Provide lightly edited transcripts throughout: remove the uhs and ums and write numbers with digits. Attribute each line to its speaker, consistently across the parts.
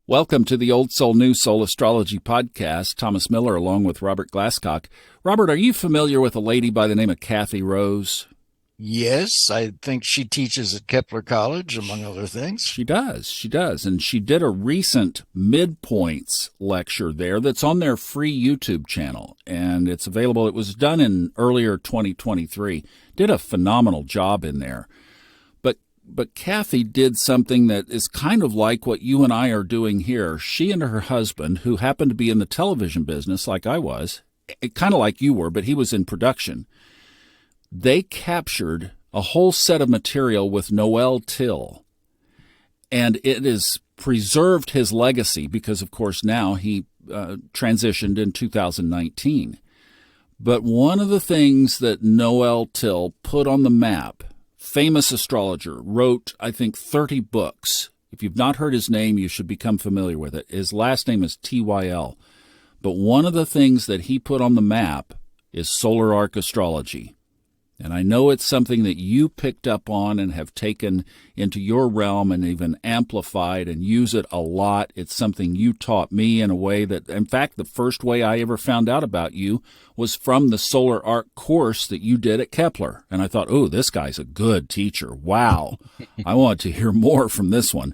Speaker 1: Welcome to the Old Soul, New Soul Astrology podcast. Thomas Miller along with Robert Glasscock. Robert, are you familiar with a lady by the name of Kathy Rose?
Speaker 2: Yes, I think she teaches at Kepler College, among other things.
Speaker 1: She does. And she did a recent midpoints lecture there that's on their free YouTube channel, and it's available. It was done in earlier 2023. Did a phenomenal job in there. But Kathy did something that is kind of like what you and I are doing here. She and her husband, who happened to be in the television business like I was, kind of like you were, but he was in production, they captured a whole set of material with Noel Tyl. And it has preserved his legacy because, of course, now he transitioned in 2019. But one of the things that Noel Tyl put on the map, famous astrologer, wrote, I think, 30 books. If you've not heard his name, you should become familiar with it. His last name is Tyl. But one of the things that he put on the map is solar arc astrology. And I know it's something that you picked up on and have taken into your realm and even amplified and use it a lot. It's something you taught me in a way that, in fact, the first way I ever found out about you was from the solar arc course that you did at Kepler. And I thought, oh, this guy's a good teacher. Wow. I want to hear more from this one.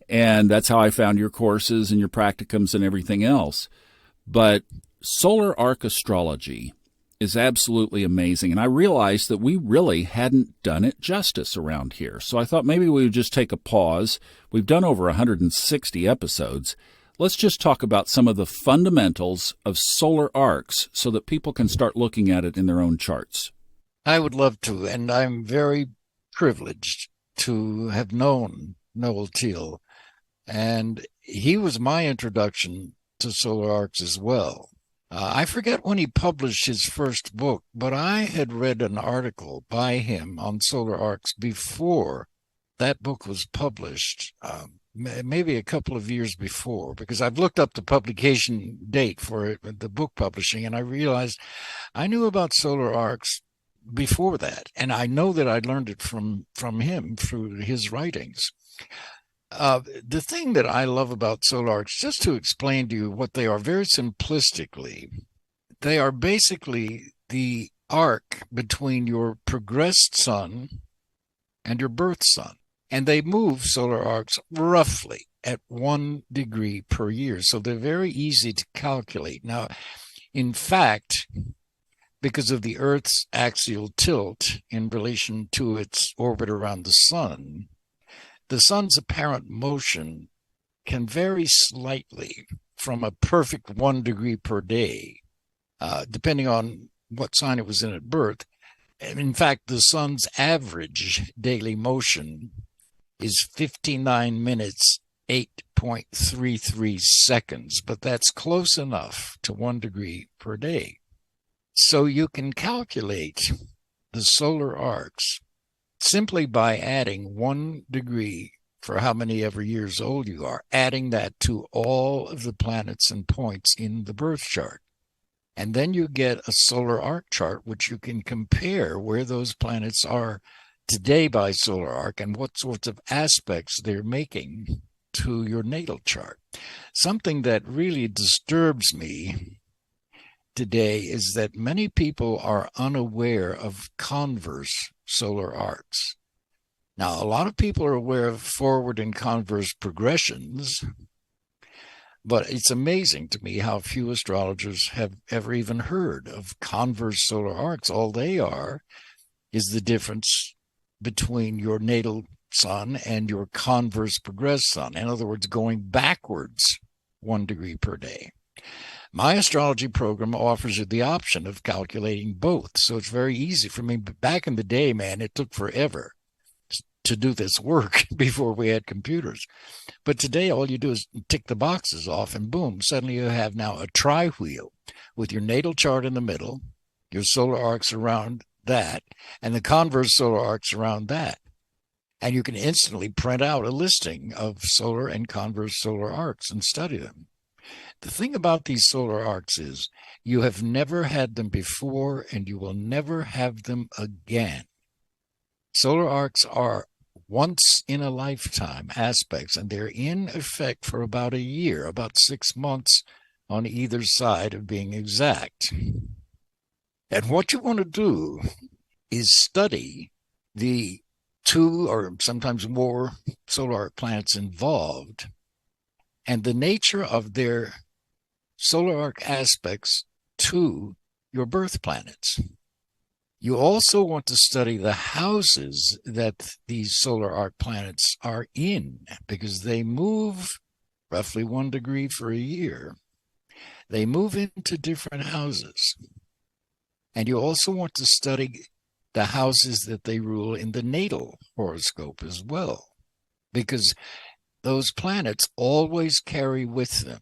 Speaker 1: And that's how I found your courses and your practicums and everything else. But solar arc astrology is absolutely amazing. And I realized that we really hadn't done it justice around here. So I thought maybe we would just take a pause. We've done over 160 episodes. Let's just talk about some of the fundamentals of solar arcs so that people can start looking at it in their own charts.
Speaker 2: I would love to, and I'm very privileged to have known Noel Tyl. And he was my introduction to solar arcs as well. I forget when he published his first book, but I had read an article by him on solar arcs before that book was published, maybe a couple of years before, because I've looked up the publication date for it, the book publishing, and I realized I knew about solar arcs before that. And I know that I learned it from him through his writings. The thing that I love about solar arcs, just to explain to you what they are very simplistically, they are basically the arc between your progressed sun and your birth sun. And they move solar arcs roughly at 1 degree per year. So they're very easy to calculate. Now, in fact, because of the Earth's axial tilt in relation to its orbit around the sun, the sun's apparent motion can vary slightly from a perfect 1 degree per day, depending on what sign it was in at birth. In fact, the sun's average daily motion is 59 minutes, 8.33 seconds, but that's close enough to 1 degree per day. So you can calculate the solar arcs simply by adding 1 degree for how many ever years old you are, adding that to all of the planets and points in the birth chart. And then you get a solar arc chart, which you can compare where those planets are today by solar arc and what sorts of aspects they're making to your natal chart. Something that really disturbs me today is that many people are unaware of converse solar arcs. Now, a lot of people are aware of forward and converse progressions, but it's amazing to me how few astrologers have ever even heard of converse solar arcs. All they are is the difference between your natal sun and your converse progressed sun. In other words, going backwards 1 degree per day. My astrology program offers you the option of calculating both. So it's very easy for me. But back in the day, man, it took forever to do this work before we had computers. But today, all you do is tick the boxes off and boom, suddenly you have now a tri-wheel with your natal chart in the middle, your solar arcs around that, and the converse solar arcs around that. And you can instantly print out a listing of solar and converse solar arcs and study them. The thing about these solar arcs is you have never had them before and you will never have them again. Solar arcs are once in a lifetime aspects, and they're in effect for about a year, about 6 months on either side of being exact. And what you want to do is study the 2 or sometimes more solar arc planets involved and the nature of their solar arc aspects to your birth planets. You also want to study the houses that these solar arc planets are in, because they move roughly 1 degree for a year. They move into different houses. And you also want to study the houses that they rule in the natal horoscope as well, because those planets always carry with them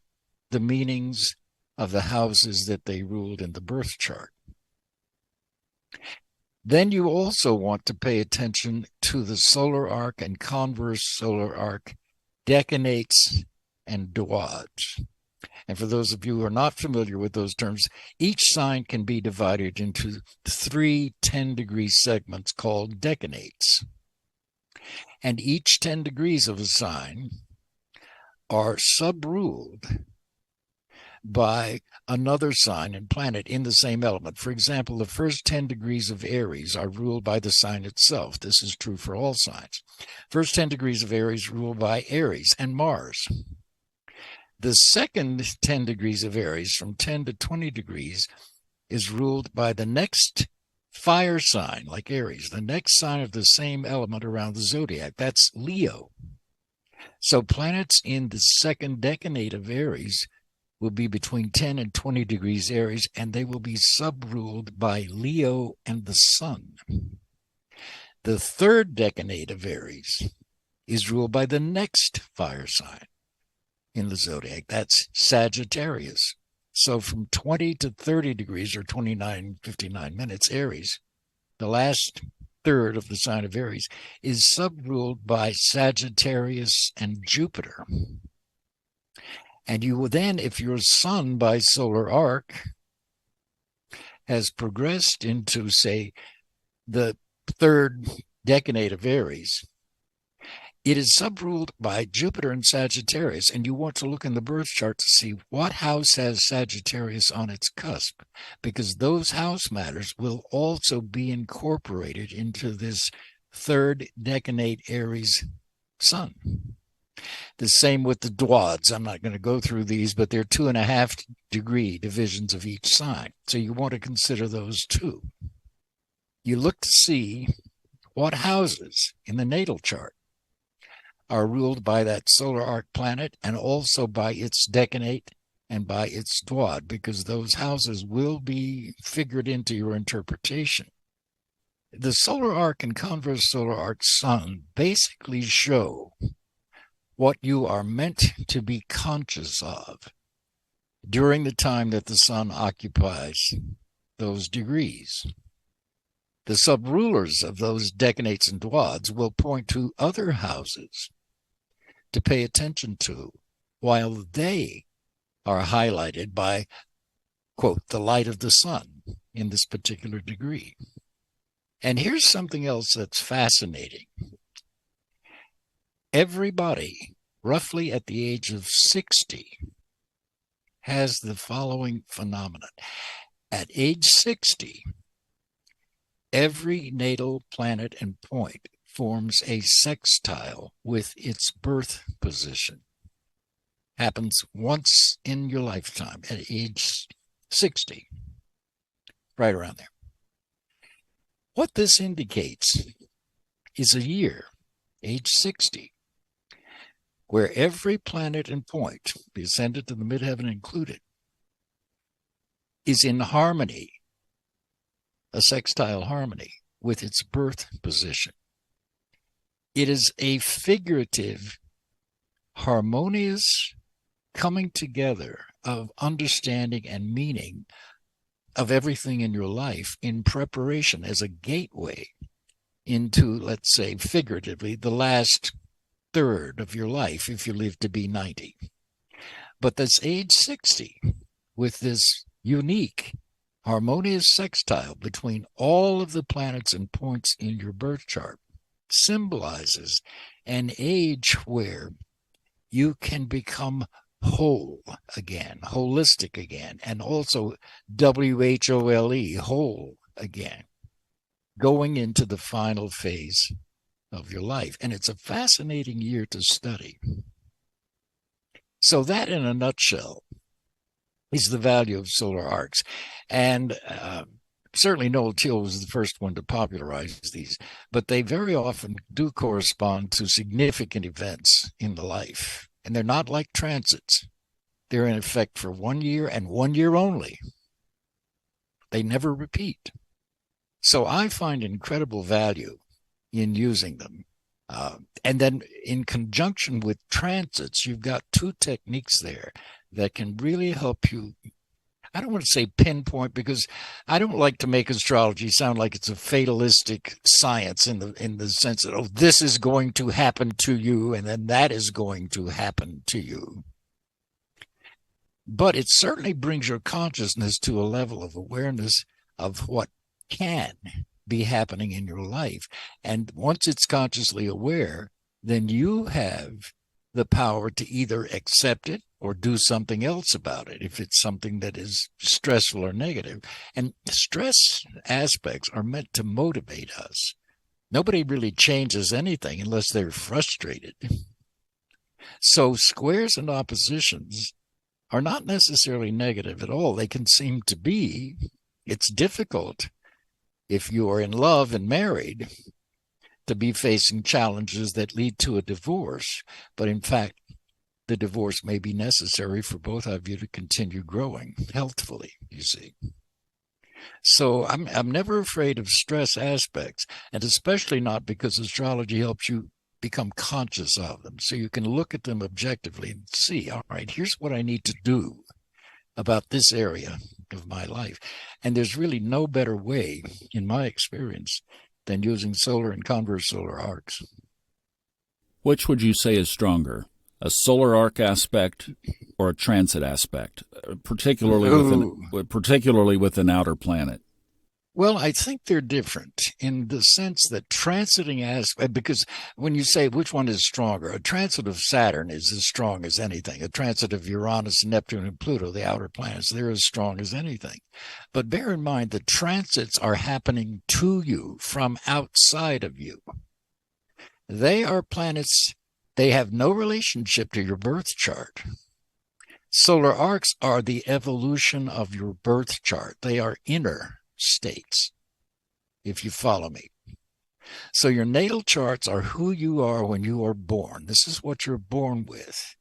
Speaker 2: the meanings of the houses that they ruled in the birth chart. Then you also want to pay attention to the solar arc and converse solar arc decanates and dwads. And for those of you who are not familiar with those terms, each sign can be divided into 3 10-degree segments called decanates. And each 10 degrees of a sign are subruled by another sign and planet in the same element. For example, the first 10 degrees of Aries are ruled by the sign itself. This is true for all signs. First 10 degrees of Aries ruled by Aries and Mars. The second 10 degrees of Aries, from 10 to 20 degrees, is ruled by the next fire sign, like Aries, the next sign of the same element around the zodiac. That's Leo. So planets in the second decanate of Aries will be between 10 and 20 degrees Aries, and they will be subruled by Leo and the Sun. The third decanate of Aries is ruled by the next fire sign in the zodiac. That's Sagittarius. So from 20 to 30 degrees, or 29, 59 minutes, Aries, the last third of the sign of Aries, is subruled by Sagittarius and Jupiter. And you will then, if your sun by solar arc has progressed into, say, the third decanate of Aries, it is subruled by Jupiter and Sagittarius, and you want to look in the birth chart to see what house has Sagittarius on its cusp, because those house matters will also be incorporated into this third decanate Aries sun. The same with the dwads. I'm not going to go through these, but they're 2.5 degree divisions of each sign. So you want to consider those too. You look to see what houses in the natal chart are ruled by that solar arc planet, and also by its decanate and by its dwad, because those houses will be figured into your interpretation. The solar arc and converse solar arc sun basically show what you are meant to be conscious of during the time that the sun occupies those degrees. The subrulers of those decanates and dwads will point to other houses to pay attention to, while they are highlighted by, quote, the light of the sun in this particular degree. And here's something else that's fascinating. Everybody, roughly at the age of 60, has the following phenomenon. At age 60, every natal planet and point forms a sextile with its birth position. Happens once in your lifetime at age 60, right around there. What this indicates is a year, age 60, where every planet and point, the ascendant and the midheaven included, is in harmony, a sextile harmony, with its birth position. It is a figurative, harmonious coming together of understanding and meaning of everything in your life in preparation as a gateway into, let's say, figuratively, the last third of your life if you live to be 90. But this age 60, with this unique, harmonious sextile between all of the planets and points in your birth chart, symbolizes an age where you can become whole again, holistic again, and also WHOLE, whole again, going into the final phase of your life. And it's a fascinating year to study. So that, in a nutshell, is the value of solar arcs. And certainly Noel Teal was the first one to popularize these, but they very often do correspond to significant events in the life. And they're not like transits. They're in effect for 1 year and 1 year only. They never repeat. So I find incredible value in using them. And then in conjunction with transits, you've got two techniques there that can really help you. I don't want to say pinpoint, because I don't like to make astrology sound like it's a fatalistic science in the sense that, oh, this is going to happen to you and then that is going to happen to you. But it certainly brings your consciousness to a level of awareness of what can be happening in your life. And once it's consciously aware, then you have the power to either accept it or do something else about it if it's something that is stressful or negative. And stress aspects are meant to motivate us. Nobody really changes anything unless they're frustrated. So squares and oppositions are not necessarily negative at all. They can seem to be. It's difficult if you are in love and married to be facing challenges that lead to a divorce. But in fact, the divorce may be necessary for both of you to continue growing healthfully, you see. So I'm never afraid of stress aspects, and especially not because astrology helps you become conscious of them. So you can look at them objectively and see, all right, here's what I need to do about this area of my life. And there's really no better way, in my experience, than using solar and converse solar arcs.
Speaker 1: Which would you say is stronger, a solar arc aspect or a transit aspect, particularly with an outer planet?
Speaker 2: Well, I think they're different in the sense that transiting because when you say which one is stronger, a transit of Saturn is as strong as anything. A transit of Uranus, Neptune, and Pluto, the outer planets, they're as strong as anything. But bear in mind that transits are happening to you from outside of you. They are planets, they have no relationship to your birth chart. Solar arcs are the evolution of your birth chart. They are inner states, if you follow me. So your natal charts are who you are when you are born. This is what you're born with.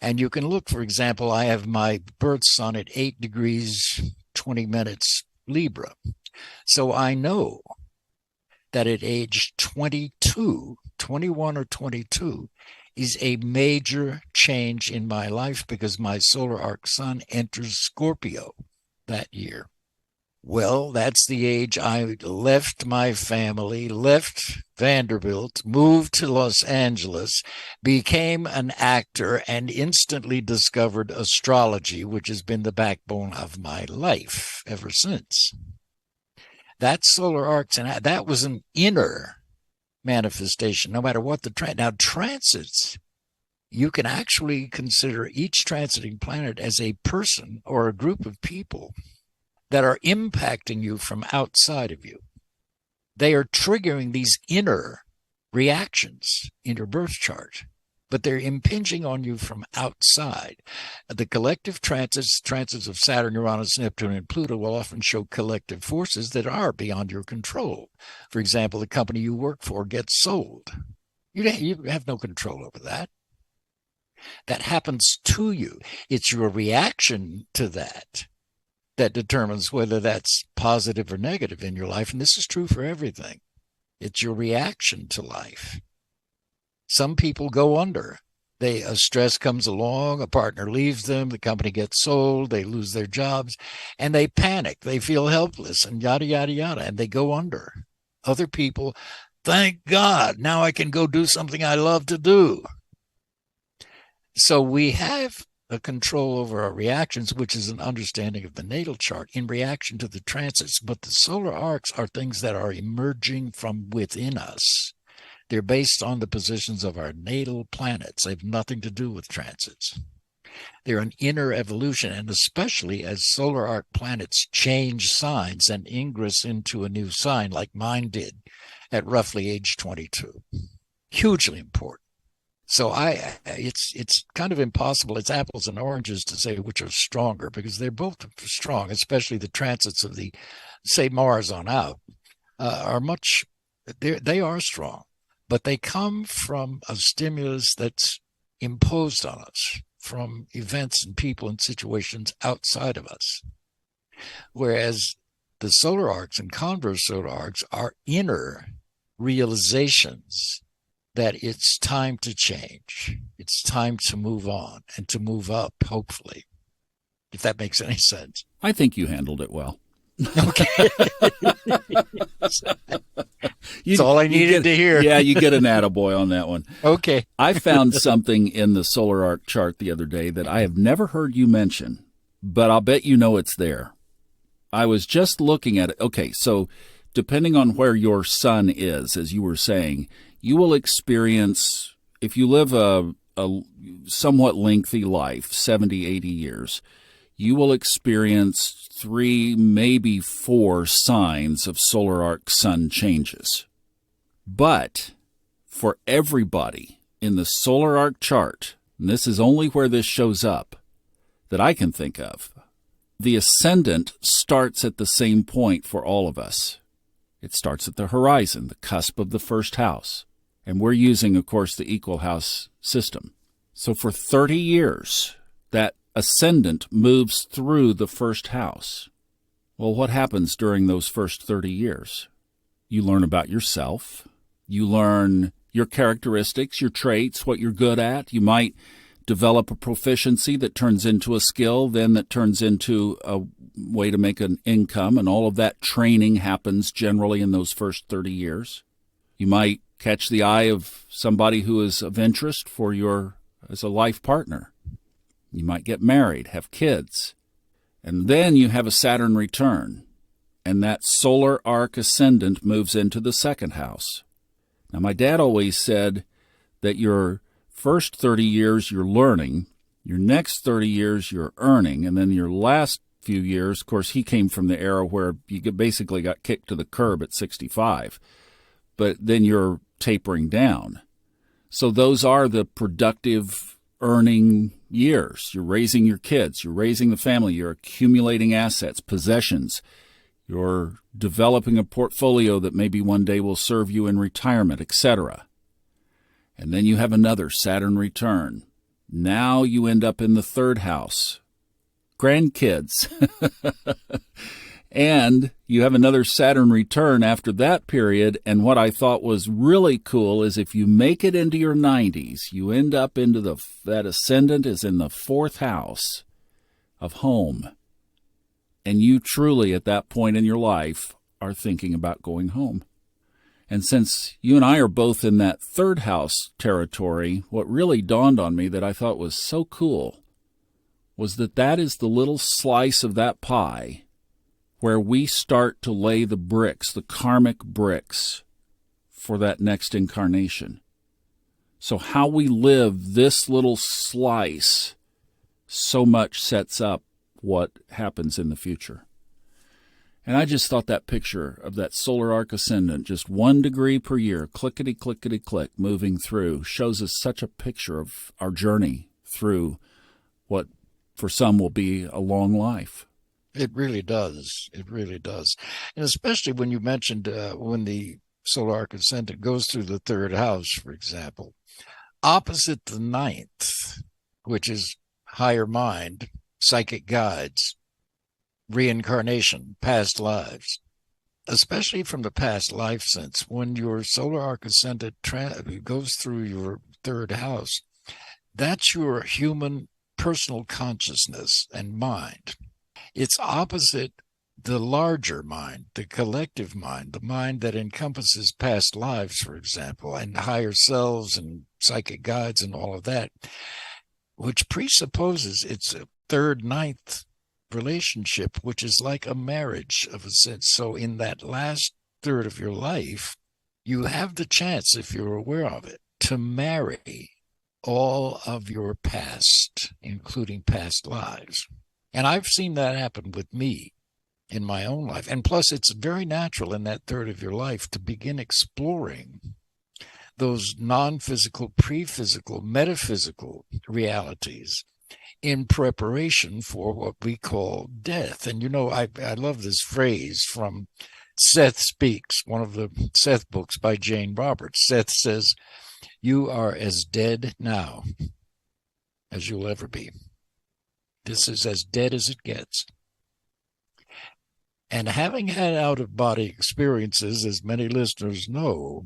Speaker 2: And you can look, for example, I have my birth sun at 8 degrees, 20 minutes Libra. So I know that at age 22, 21 or 22, is a major change in my life because my solar arc sun enters Scorpio that year. Well, that's the age I left my family, left Vanderbilt, moved to Los Angeles, became an actor, and instantly discovered astrology, which has been the backbone of my life ever since. That's solar arcs, and that was an inner manifestation, no matter what the transit. Now, transits, you can actually consider each transiting planet as a person or a group of people that are impacting you from outside of you. They are triggering these inner reactions in your birth chart, but they're impinging on you from outside. The collective transits of Saturn, Uranus, Neptune, and Pluto will often show collective forces that are beyond your control. For example, the company you work for gets sold. You have no control over that. That happens to you. It's your reaction to that determines whether that's positive or negative in your life. And this is true for everything. It's your reaction to life. Some people go under. A stress comes along, a partner leaves them, the company gets sold, they lose their jobs, and they panic. They feel helpless and yada, yada, yada, and they go under. Other people, thank God, now I can go do something I love to do. So we have a control over our reactions, which is an understanding of the natal chart in reaction to the transits. But the solar arcs are things that are emerging from within us. They're based on the positions of our natal planets. They have nothing to do with transits. They're an inner evolution, and especially as solar arc planets change signs and ingress into a new sign, like mine did at roughly age 22. Hugely important. So it's kind of impossible. It's apples and oranges to say which are stronger, because they're both strong, especially the transits of the, say, Mars on out, they are strong, but they come from a stimulus that's imposed on us from events and people and situations outside of us. Whereas the solar arcs and converse solar arcs are inner realizations that it's time to change. It's time to move on and to move up, hopefully, if that makes any sense.
Speaker 1: I think you handled it well.
Speaker 2: Okay. That's all I needed to hear.
Speaker 1: Yeah, you get an attaboy on that one.
Speaker 2: Okay.
Speaker 1: I found something in the solar arc chart the other day that I have never heard you mention, but I'll bet you know it's there. I was just looking at it. Okay, so depending on where your sun is, as you were saying, you will experience, if you live a somewhat lengthy life, 70, 80 years, you will experience 3, maybe 4 signs of solar arc sun changes. But for everybody in the solar arc chart, and this is only where this shows up that I can think of, the ascendant starts at the same point for all of us. It starts at the horizon, the cusp of the first house. And we're using, of course, the equal house system. So for 30 years, that ascendant moves through the first house. Well, what happens during those first 30 years? You learn about yourself. You learn your characteristics, your traits, what you're good at. You might develop a proficiency that turns into a skill, then that turns into a way to make an income, and all of that training happens generally in those first 30 years. You might catch the eye of somebody who is of interest for as a life partner. You might get married, have kids, and then you have a Saturn return, and that solar arc ascendant moves into the second house. Now, my dad always said that your first 30 years you're learning, your next 30 years you're earning, and then your last few years, of course, he came from the era where you basically got kicked to the curb at 65, but then you're tapering down. So those are the productive earning years. You're raising your kids, you're raising the family, you're accumulating assets, possessions, you're developing a portfolio that maybe one day will serve you in retirement, etc. And then you have another Saturn return. Now you end up in the third house. Grandkids. And you have another Saturn return after that period, and what I thought was really cool is if you make it into your 90s, you end up into that ascendant is in the fourth house of home. And you truly, at that point in your life, are thinking about going home. And since you and I are both in that third house territory, what really dawned on me that I thought was so cool was that is the little slice of that pie where we start to lay the bricks, the karmic bricks, for that next incarnation. So how we live this little slice so much sets up what happens in the future. And I just thought that picture of that solar arc ascendant, just 1 degree per year, clickety-clickety-click, moving through, shows us such a picture of our journey through what for some will be a long life.
Speaker 2: It really does. It really does. And especially when you mentioned when the solar arc ascendant goes through the third house, for example, opposite the ninth, which is higher mind, psychic guides, reincarnation, past lives, especially from the past life sense, when your solar arc ascendant goes through your third house, that's your human personal consciousness and mind. It's opposite the larger mind, the collective mind, the mind that encompasses past lives, for example, and higher selves and psychic guides and all of that, which presupposes it's a third, ninth relationship, which is like a marriage of a sense. So in that last third of your life, you have the chance, if you're aware of it, to marry all of your past, including past lives. And I've seen that happen with me in my own life. And plus, it's very natural in that third of your life to begin exploring those non-physical, pre-physical, metaphysical realities in preparation for what we call death. And, I love this phrase from Seth Speaks, one of the Seth books by Jane Roberts. Seth says, "You are as dead now as you'll ever be." This is as dead as it gets. And having had out-of-body experiences, as many listeners know,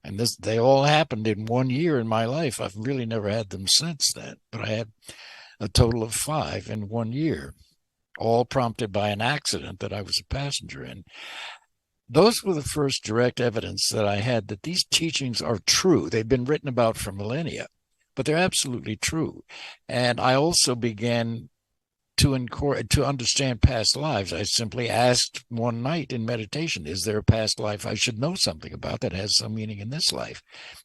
Speaker 2: and they all happened in 1 year in my life. I've really never had them since then, but I had a total of 5 in 1 year, all prompted by an accident that I was a passenger in. Those were the first direct evidence that I had that these teachings are true. They've been written about for millennia, but they're absolutely true. And I also began to understand past lives. I simply asked one night in meditation, is there a past life I should know something about that has some meaning in this life?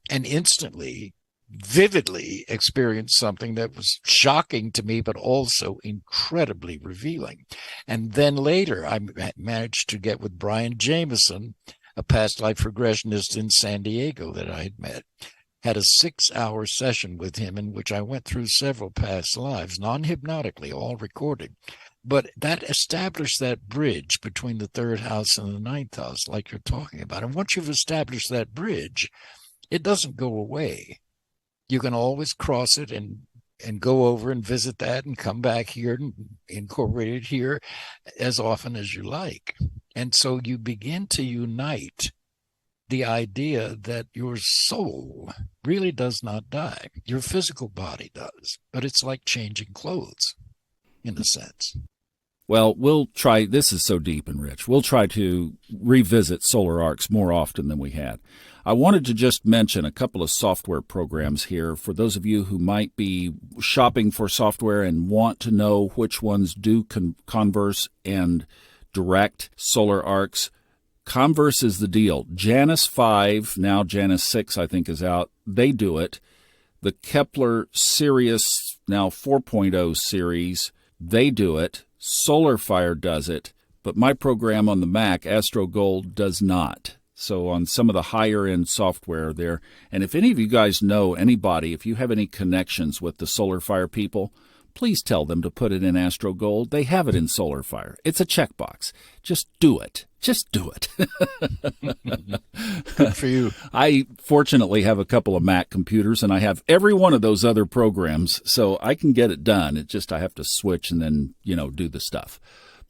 Speaker 2: And instantly, vividly experienced something that was shocking to me, but also incredibly revealing. And then later, I managed to get with Brian Jameson, a past life regressionist in San Diego that I had met. Had a 6-hour session with him in which I went through several past lives, non-hypnotically, all recorded. But that established that bridge between the third house and the ninth house, like you're talking about. And once you've established that bridge, it doesn't go away. You can always cross it and go over and visit that and come back here and incorporate it here as often as you like. And so you begin to unite the idea that your soul really does not die. Your physical body does, but it's like changing clothes in a sense.
Speaker 1: Well, we'll try, this is so deep and rich, we'll try to revisit solar arcs more often than we had. I wanted to just mention a couple of software programs here for those of you who might be shopping for software and want to know which ones do converse and direct solar arcs. Converse is the deal. Janus 5, now Janus 6, I think, is out. They do it. The Kepler Sirius, now 4.0 series, they do it. SolarFire does it. But my program on the Mac, AstroGold, does not. So on some of the higher-end software there. And if any of you guys know anybody, if you have any connections with the SolarFire people, please tell them to put it in AstroGold. They have it in SolarFire. It's a checkbox. Just do it. Just do it.
Speaker 2: Good for you.
Speaker 1: I fortunately have a couple of Mac computers, and I have every one of those other programs, so I can get it done. It's just I have to switch and then, do the stuff.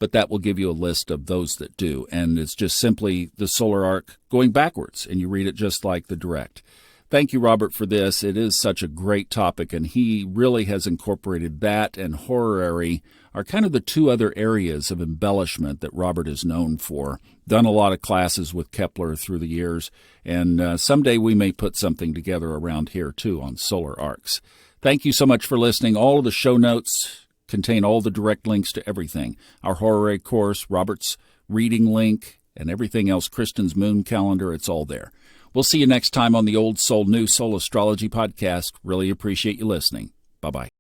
Speaker 1: But that will give you a list of those that do. And it's just simply the solar arc going backwards, and you read it just like the direct. Thank you, Robert, for this. It is such a great topic, and he really has incorporated that and horary are kind of the two other areas of embellishment that Robert is known for. Done a lot of classes with Kepler through the years, and someday we may put something together around here, too, on solar arcs. Thank you so much for listening. All of the show notes contain all the direct links to everything. Our horary course, Robert's reading link, and everything else, Kristen's moon calendar, it's all there. We'll see you next time on the Old Soul, New Soul Astrology podcast. Really appreciate you listening. Bye-bye.